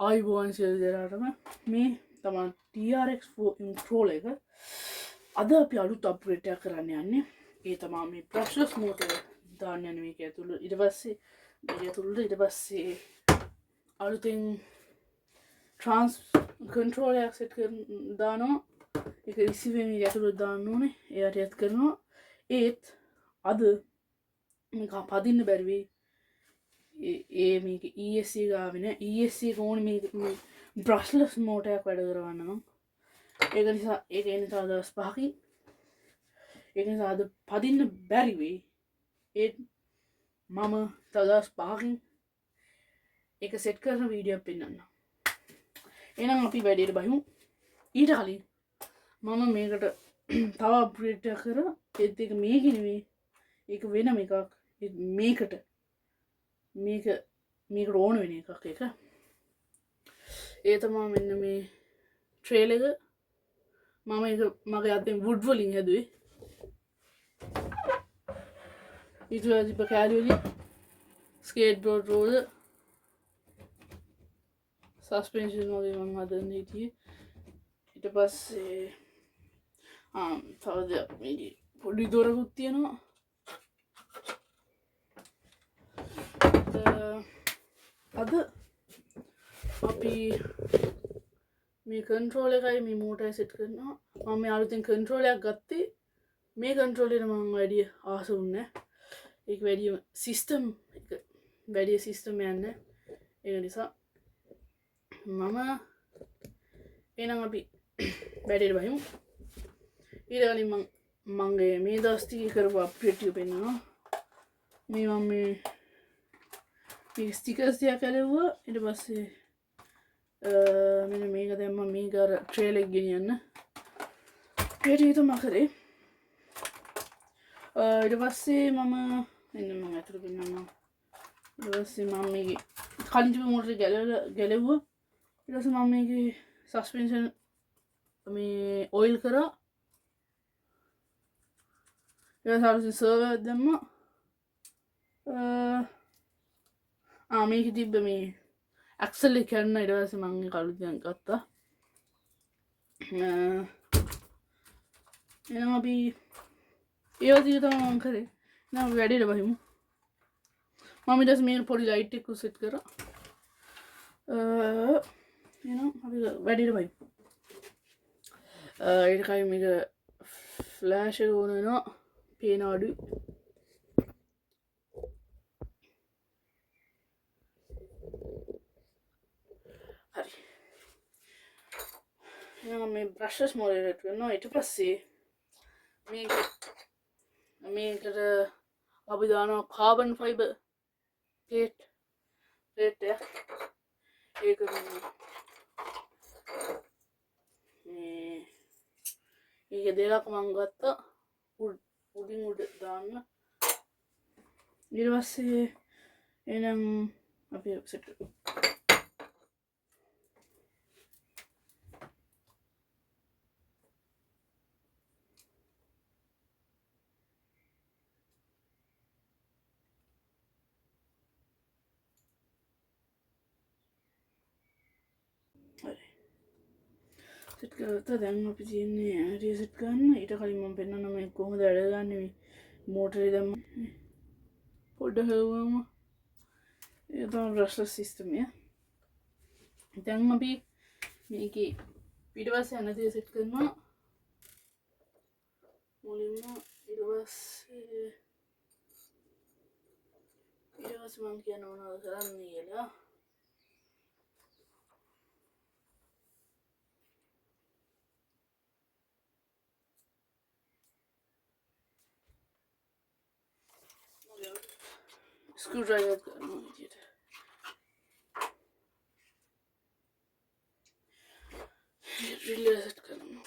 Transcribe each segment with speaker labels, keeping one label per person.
Speaker 1: ආයිබෝන් සියලු දෙනාටම මේ තමා TRX4 ඉන්ට්‍රෝල එක අද අපි අලුත් අප්ග්‍රේඩ් එකක් කරන්න යන්නේ. ඒ තමා මේ බ්‍රෂ්ලස් මෝටර් දාන්න යන මේක ඇතුළු. ඊට පස්සේ මේක ඇතුළට ඊට පස්සේ අලුතෙන් ට්‍රාන්ස් කන්ට්‍රෝල් එකක් සෙට් කරන දානවා. ඒක රිසීවර් මේක ඇතුළට දාන්න ඕනේ. ඒ හරියට කරනවා. ඒත් අද මේක පදින්න බැරි වෙයි. ඒ මේක ESC ගාවෙන ESC ඕන මේ බ්‍රෂ්ලස් මෝටරයක් වැඩ කරවන්න නම් ඒක නිසා දවස් 5කින් ඒක නිසා අද පදින්න බැරි වෙයි. ඒත් මම දවස් 5කින් ඒක සෙට් කරන වීඩියෝයක් පෙන්නන්න. එහෙනම් අපි වැඩේට බහිමු. ඊට කලින් මම මේකට තව අප්ග්‍රේඩ් එකක් කරා. ඒත් ඒක මේක නෙවෙයි. ඒක වෙනම එකක්. මේකට ඕන වෙන එකක් එක. ඒ තමා මෙන්න මේ ට්‍රේල් එක. මම ඒක මගේ අතෙන් වුඩ් වලින් හැදුවේ. ඊට තිබ්බ කෑලි වලින් ස්කේට් බෝඩ් රෝලර් සස්පෙන්ෂන් වගේ මම හදන්න හිටියේ. ඊට පස්සේ තව දෙයක් මේ පොඩි දොරකුත් තියෙනවා. අද අපි මේ කන්ට්‍රෝල් එකයි මේ මෝටරය සෙට් කරනවා. මම මේ අලුතෙන් කන්ට්‍රෝල් එකක් ගත්තේ. මේ කන්ට්‍රෝල් එකට මම වැඩි ආස වුණේ. ඒක වැඩි සිස්ටම් එක වැඩි සිස්ටම් යන්නේ. ඒක නිසා මම එහෙනම් අපි වැඩේට බහිමු. ඊට කලින් මගේ මේ දවස් ටිකේ කරපු අප්ඩේට් එක පෙන්නනවා. මේ මම මේ ස්ටිකර්ස් ටිකක් ඇලෙව්වා. ඊට පස්සේ මෙන්න මේක දැම්මා. මේක අර ට්‍රේල් එක ගෙනියන්න. ඊට තමයි කරේ. ඊට පස්සේ මම ඇතුළට පෙන්නනවා. ඊට පස්සේ මම මේකේ කලින් තිබුණු මෝටර් එක ගැලෙව්වා. ඊට පස්සේ මම මේකේ සස්පෙන්ෂන් මේ ඔයිල් කරා. ඊට පස්සේ සර්වර් එක දැම්මා. මේක තිබ්බ මේ ඇක්සල් එක කරන්න. ඊට පස්සේ මම ඒක අලුතෙන් ගත්තා. එහෙනම් අපි ඒ වගේ තමයි මම කරේ. එහෙනම් අපි වැඩේට බහිමු. මම ඊට පස්සේ මේක පොඩි ලයිට් එකක් සෙට් කරා. එහෙනම් අපි වැඩේට බහිමු. ඊට කලින් මේක ෆ්ලෑෂ් එක ඕන වෙනවා. පේන අඩුයි. හරි. එහෙනම් මේ බ්‍රෂස් මොලේට කරනවා. ඊට පස්සේ මේකට අපි දානවා කාබන් ෆයිබර් ප්ලේට් එක. ඒක මේක දෙකක් මම ගත්තා. උඩින් උඩ දාන්න. ඊට පස්සේ එහෙනම් අපි සෙට් කරමු. සෙට් කරලා දැන් අපි තියෙන්නේ රීසෙට් කරන්න. ඊට කලින් මම පෙන්නන්න මේ කොහොමද වැඩ ගන්න මේ මෝටරේ දැම්ම පොඩ්ඩක් හවුවම ඒක තමයි බ්‍රෂ්ලස් සිස්ටම් එක. දැන් අපි මේකේ පිටපස්සේ යන දේ සෙට් කරනවා. මුලින්ම ඊට පස්සේ මම කියන මොනවද කරන්න කියලා. screwdriver කරනවා විදියට. රිලේ සෙට් කරනවා.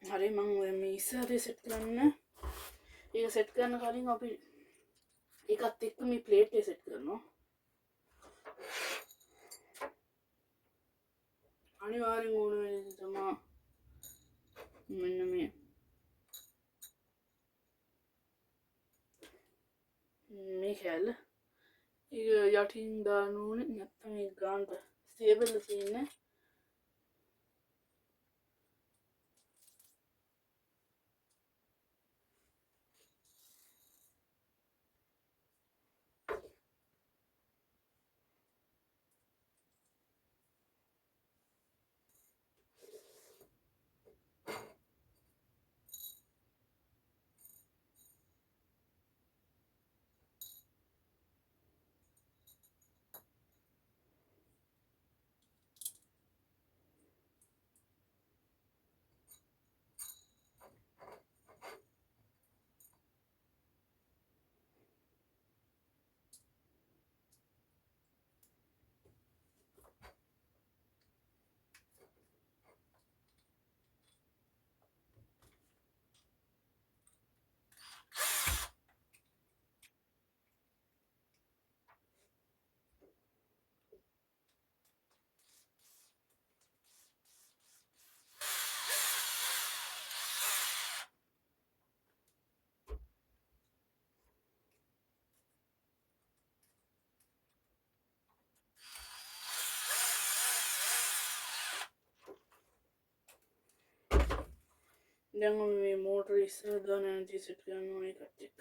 Speaker 1: හරි මං ඔය මේ ඉස්සරේ සෙට් කරන්න. ඒක සෙට් කරන්න කලින් අපි ඒකත් එක්ක මේ ප්ලේට් එක සෙට් කරනවා. අනිවාර්යෙන් ඕන වෙන දේ තමයි මෙන්න මේ කෑල්ල. ඒක යටින් දාන්න ඕනේ නැත්නම් ඒ ගානට ස්ටේබල් තියෙන්නේ. දැන් මේ මෝටර ඉස්සර දාන එනර්ජි සෙට් කරනවා ඒකත් එක්ක.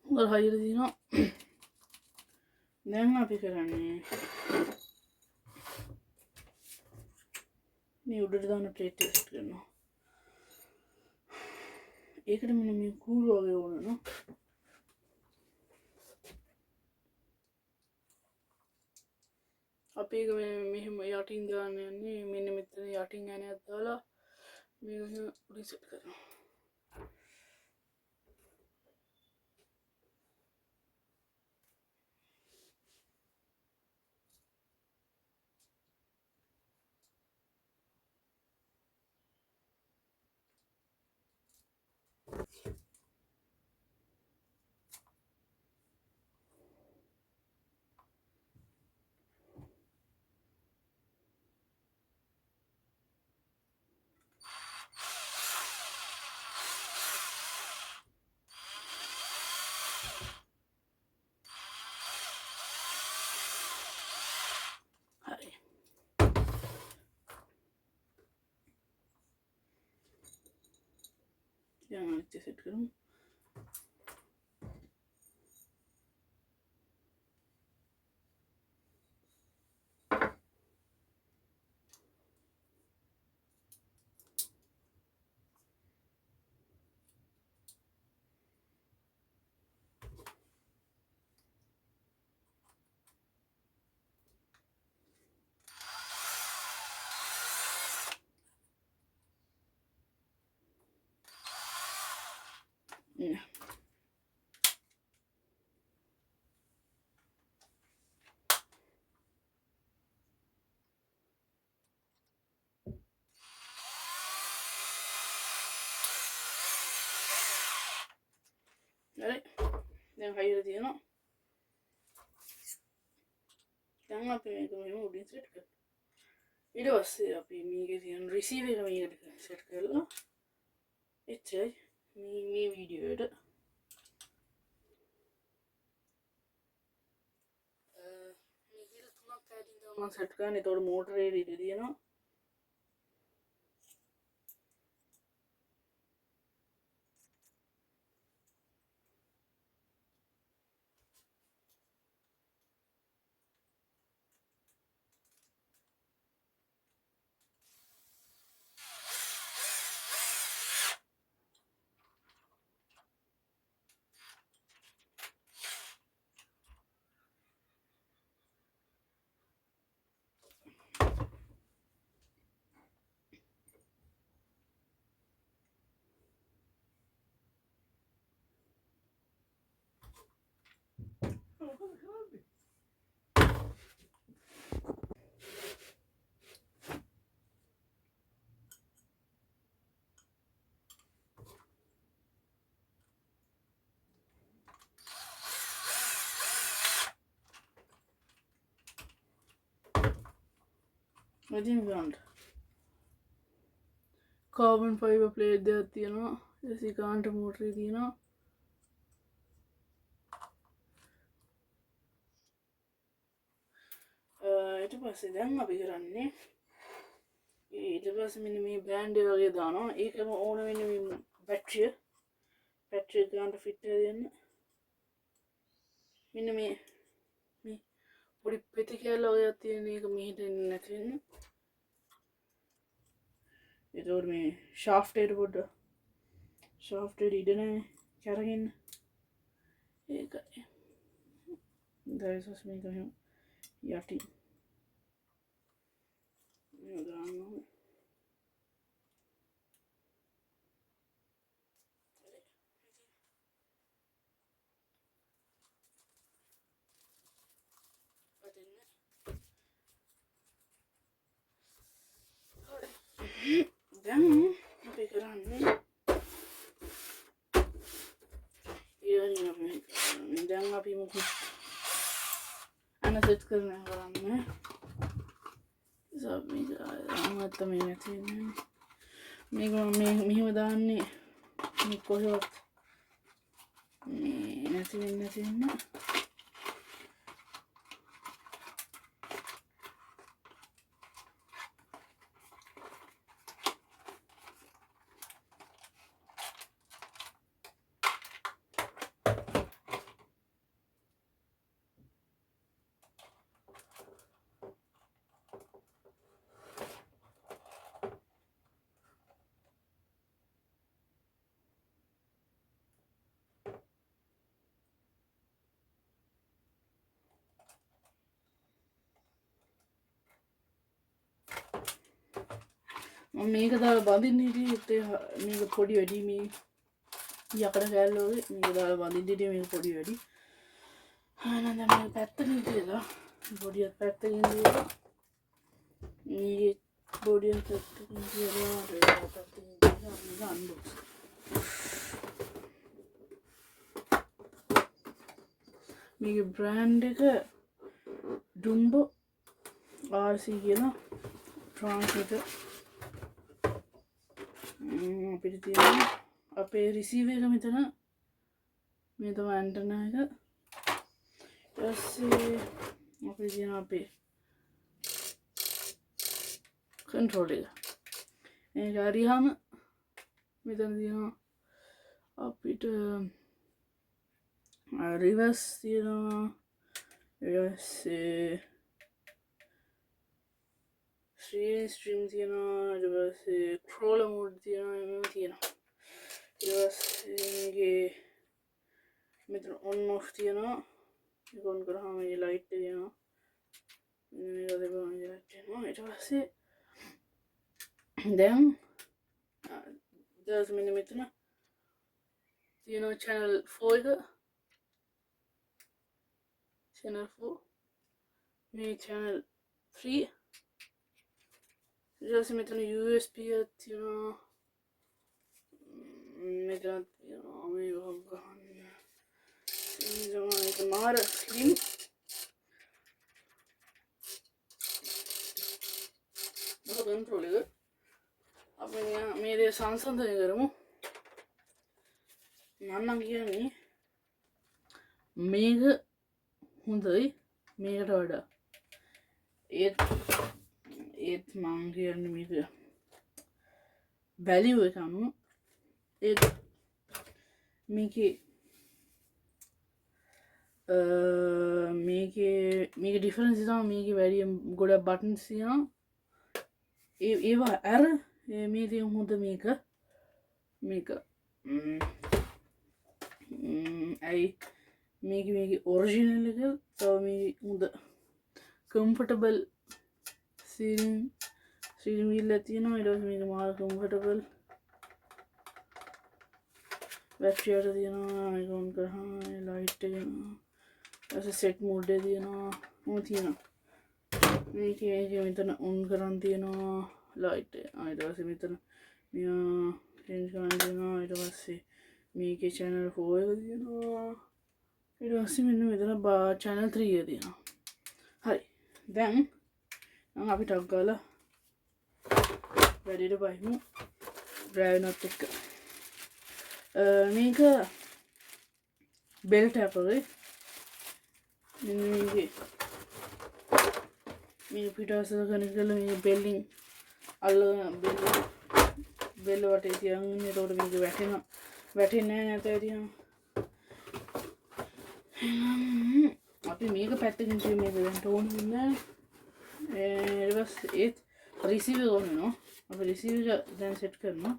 Speaker 1: හොඳට හයියට දිනවා. දැන් අපි කරන්නේ මේ උඩට දාන ප්ලේට් එක සෙට් කරනවා. ඒකට මෙන්න මේ කූරු වගේ ඕන නෝ. අපි ඒක මෙහෙම යටින් දාන්න යන්නේ. මෙන්න මෙතන යටින් ඇණයක් දාලා මේක උඩින් සෙට් කරනවා. හරි. දැන් අනිත් එක සෙට් කරමු. හරි. දැන් හයියට තියෙනවා. දැන් අපි මේක මෙහෙම උඩින් සෙට් කරනවා. ඊට පස්සේ අපි මේකේ තියෙන රිසීව් එක මේකට සෙට් කරලා එච්චරයි මේ වීඩියෝ එකට මේකට තුනක් පැටින් තමයි මම සෙට් කරන්නේ. ඒතකොට මෝටරේ ඉඳ තියෙනවා. ඉතින් ගන්න කාබන් ෆයිබර් ප්ලේට් දෙකක් තියෙනවා. AC කාන්ට මෝටරේ තියෙනවා. ඊට පස්සේ දැන් අපි කරන්නේ ඊට පස්සේ මෙන්න මේ බ්‍රෑන්ඩ් එක වගේ දානවා. ඒකම ඕන වෙන්නේ මේ බැටරිය ගන්නට ෆිට දෙන්න. මෙන්න මේ පොඩි පෙති කැල්ල වගේ තියෙන එක මෙහෙට එන්නේ නැති වෙන්න. ඒතකොට මේ ෂාෆ්ට් එකට පොඩ්ඩ ෂාෆ්ට් එකට ඉඩ නැහැ කරගෙන ඒකයි. දැන් මේක මෙහෙම යටින් දාන්න ඕනේ. දැන් අපි කරන්නේ දැන් අපි මොකද අනසෙට් කරන්නේ මේක අමත්ත මේ නැති මේක මෙහෙම දාන්නේ මේ කොහෙවත් මේ නැති වෙන්න මේක දාලා බඳින්න හිටියේ මේක පොඩි වැඩි මේ යකඩ කෑල්ල වගේ මේක දාලා බඳින්න හිටියේ මේක පොඩි වැඩි. ආනන්ද මේ පැත්තකින් තියලා පොඩියක් පැත්තකින් තියලා මේ පොඩියක් පැත්තකින් තියලා පැත්තකින් තියලා අන්බොක්ස් මේකේ බ්‍රෑන්ඩ් එක ඩුම්බෝ RC කියන ට්‍රාන්ස්මිටර් අපිට තියෙන අපේ රිසීවර් එක මෙතන මේ තමයි ඇන්ටනා එක. ඊට පස්සේ අපිට තියෙන අපේ කන්ට්‍රෝල් එක. මේක හරියම මෙතන තියෙනවා අපිට රිවර්ස් තියෙනවා. ඊට පස්සේ ස්ට්‍රීම් තියෙනවා. ඊට පස්සේ ක්‍රෝලර් මෝඩ් තියෙනවා. මේව තියෙනවා. ඊට පස්සේ මෙතන ඔන් ඔෆ් තියෙනවා. ඒක ඔන් කරාම මේ ලයිට් එක එනවා. මේක දෙපොළ ලයිට් එනවා. ඊට පස්සේ දැන් මෙන්න මෙතන තියෙනවා channel 4 එක. channel 4 මේ channel 3 ඊට පස්සේ මෙතන USB එකක් තියෙනවා. මෙතන තියෙනවා මේ වගේ ගන්න මේක මාර ස්ලිම් කන්ට්‍රෝල් එක අපි මේ දේ සංසන්දනය කරමු මන්නම් කියන්නේ මේක හොඳයි මේකට වඩා ඒත් මං කියන්නේ මේක වැලියු එක අනුව ඒත් මේකේ මේක ඩිෆරන්ස් තමයි මේකේ වැඩි ගොඩක් බටන්ස් තියෙනවා ඒවා ඇර මේ තියෙන හොඳ මේක ඇයි මේක ඔරිජිනල් එක තව මේ හොඳ කම්ෆර්ටබල් සීලින් වීල් එකක් තියෙනවා ඊට පස්සේ මේක මාර කම්ෆර්ටබල් බැටරි එක තියෙනවා මේක ඔන් කරාම ලයිට් එක එනවා සෙට් මෝඩ් එක තියෙනවා මොකද තියෙනවා මේක මෙතන ඔන් කරන් තියෙනවා ලයිට් එක ඊට පස්සේ මෙතන මෙයා චේන්ජ් කරන්න තියෙනවා ඊට පස්සේ මේකේ channel 4 එක තියෙනවා ඊට පස්සේ මෙන්න මෙතන channel 3 එක තියෙනවා හරි දැන් මම අපි ටක් ගාලා වැඩිට බහිමු ඩ්‍රයිව් එකත් එක්ක මේක බෙල්ට් එකේ මෙන්න මේක පිටාසල කනෙක්ට් කරලා මේ බෙල්ලින් අල්ලගෙන බෙල්ල වටේ තියන් එතකොට මේක වැටෙන්නේ නැහැ නැතේ තියෙනවා අපි මේක පැත්තකින් තියමු මේක දැන් ඕන වෙන්නේ ඊට පස්සේ ඒත් රිසීවර් ඕන වෙනවා අපි රිසීවර් දැන් සෙට් කරනවා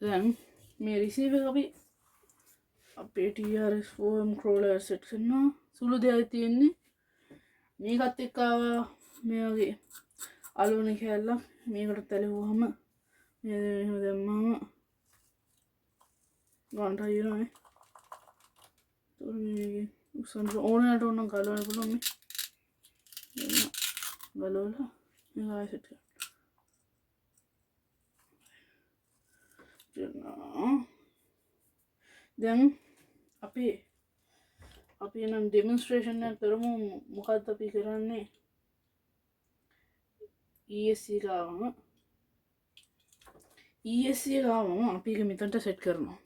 Speaker 1: දැන් මේ රිසීවර් එක අපි අපේ TRS-4M controller සෙට් කරනවා සුළු දෙයක් තියෙන්නේ මේකත් එක්ක ආවා මේ වගේ අලුවන කැල්ලක් මේකට තැලුවාම මේ මෙහෙම දැම්මම ගන්නට හරියනවා නේ ඒතකොට මේ උස්සන්න ඕනකට ඕන ගලවන්න පුළුවන් මේ ගලවලා මේක ආයෙ සෙට් කරනවා දැන් අපි නම් ඩෙමොන්ස්ට්‍රේෂන් එකක් කරමු මොකක්ද අපි කරන්නේ ESC ගාවම අපි ඒක මෙතනට සෙට් කරනවා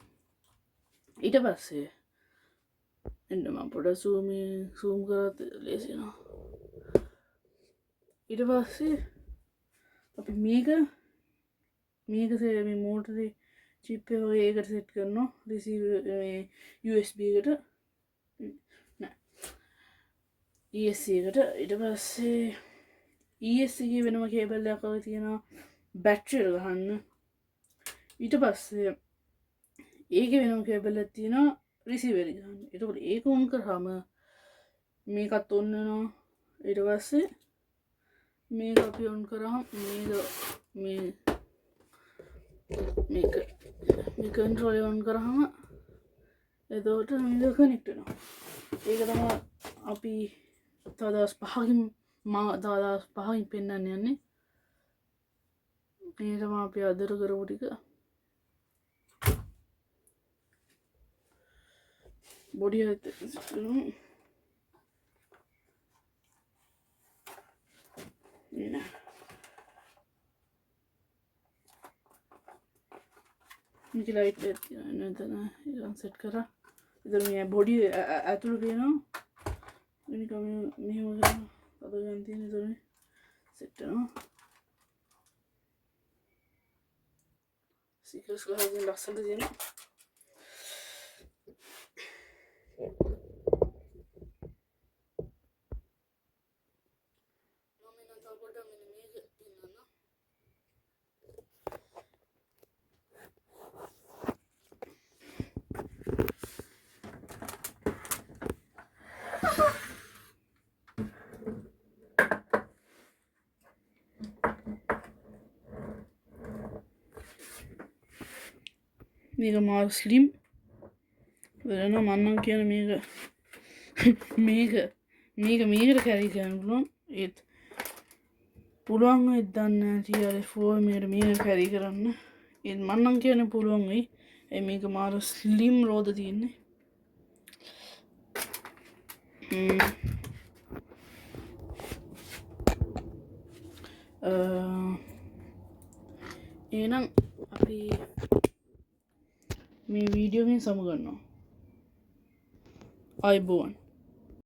Speaker 1: ඊට පස්සේ එන්න මම පොඩ්ඩක් zoom කරත් ලේසිනවා ඊට පස්සේ අපි මේක මේ මෝටරේ චිප් එක වගේ ඒකට සෙට් කරනවා රිසීවර් මේ USB එකට නෑ ESC එකට ඊට පස්සේ ESC එකේ වෙනම කේබල් එකක් වගේ තියෙනවා බැටරි එක ගහන්න ඊට පස්සේ ඒකේ වෙනම කේබල් එකක් තියෙනවා රිසීවර් එක ගහන්න එතකොට ඒක ඔන් කරාම මේකත් ඔන් වෙනවා ඊට පස්සේ මේක අපි ඔන් කරාම මේක කන්ට්‍රෝල් එක ඔන් කරාම එතකොට මේක කනෙක්ට් වෙනවා ඒක තමයි අපි තව දවස් 5කින් පෙන්වන්න යන්නේ මේ තමයි අපි අදට කරපු ටික බොඩි එක මේක ලයිට් එක තියෙනවා නේද ඒක සෙට් කරා ඉතින් මේ බොඩි ඇතුළු තියෙනවා නිකන් මෙහෙම කරලා අද ගන්න තියෙන ඉතින් සෙට් වෙනවා සීකස් ගහගෙන ලස්සනට තියෙනවා මේක මාර ස්ලිම් වෙන මන්නම් කියන මේකට කැරි කරන්න පුළුවන් ඒත් පුළුවන් වෙයිද දන්නේ නැහැ TRX4 මේක කැරි කරන්න ඒත් මන්නම් කියන පුළුවන් වෙයි ඒ මේක මාර ස්ලිම් රෝද තියෙන්නේ එහෙනම් අපි මේ වීඩියෝගෙන් සමුගන්නවා අයබෝවන්